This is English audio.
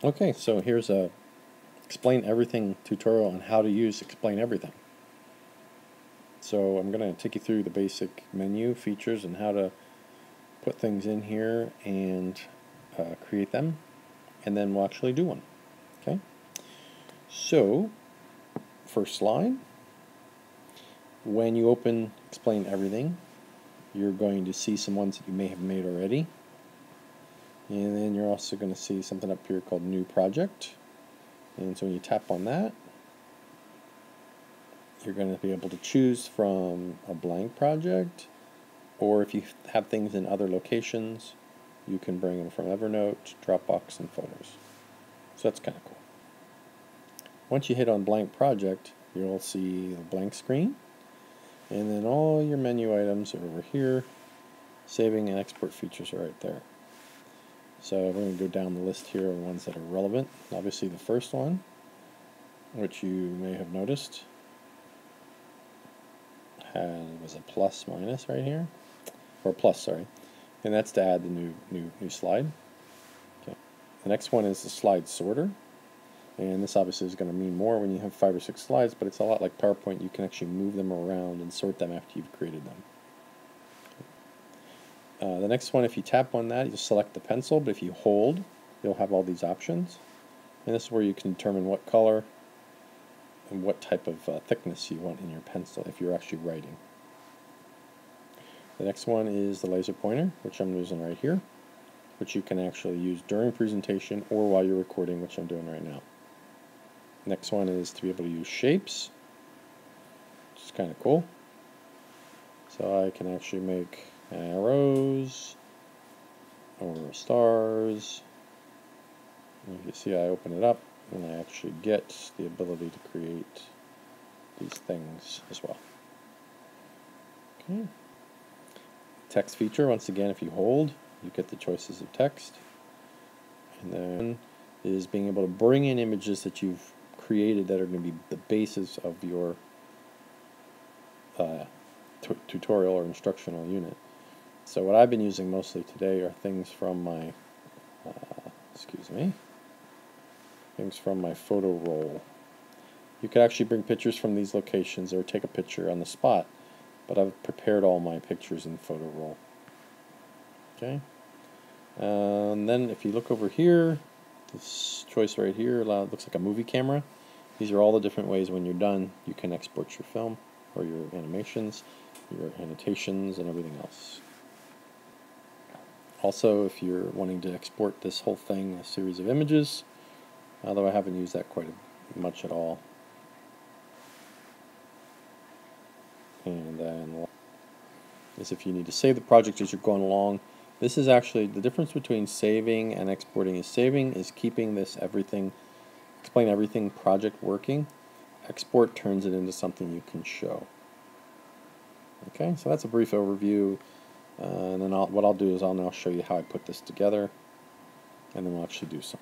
Okay, so here's a Explain Everything tutorial on how to use Explain Everything. So I'm going to take you through the basic menu features and how to put things in here and create them, and then we'll actually do one. Okay, so first slide. When you open Explain Everything, you're going to see some ones that you may have made already, and then you're also going to see something up here called New Project. And so when you tap on that, you're going to be able to choose from a blank project, or if you have things in other locations, you can bring them from Evernote, Dropbox, and Photos. So that's kind of cool. Once you hit on blank project, you'll see the blank screen, and then all your menu items are over here. Saving and export features are right there. So we're going to go down the list here of ones that are relevant. Obviously the first one, which you may have noticed, was a plus minus right here, or plus, sorry, and that's to add the new slide. Okay. The next one is the slide sorter, and this obviously is going to mean more when you have 5 or 6 slides, but it's a lot like PowerPoint. You can actually move them around and sort them after you've created them. The next one, if you tap on that, you'll select the pencil, but if you hold, you'll have all these options, and this is where you can determine what color and what type of thickness you want in your pencil if you're actually writing. The next one is the laser pointer, which I'm using right here, which you can actually use during presentation or while you're recording, which I'm doing right now. Next one is to be able to use shapes, which is kind of cool. So I can actually make arrows or stars. And you can see I open it up and I actually get the ability to create these things as well. Okay. Text feature, once again, if you hold, you get the choices of text. And then is being able to bring in images that you've created that are going to be the basis of your tutorial or instructional unit. So what I've been using mostly today are things from my things from my photo roll. You could actually bring pictures from these locations or take a picture on the spot, but I've prepared all my pictures in photo roll. Okay, and then if you look over here, this choice right here looks like a movie camera. These are all the different ways when you're done you can export your film or your animations, your annotations, and everything else. Also, if you're wanting to export this whole thing, a series of images, although I haven't used that quite much at all. And then is if you need to save the project as you're going along. This is actually the difference between saving and exporting. Saving is keeping this Explain Everything project working. Export turns it into something you can show. Okay, so that's a brief overview, and then what I'll do is I'll now show you how I put this together, and then we'll actually do some.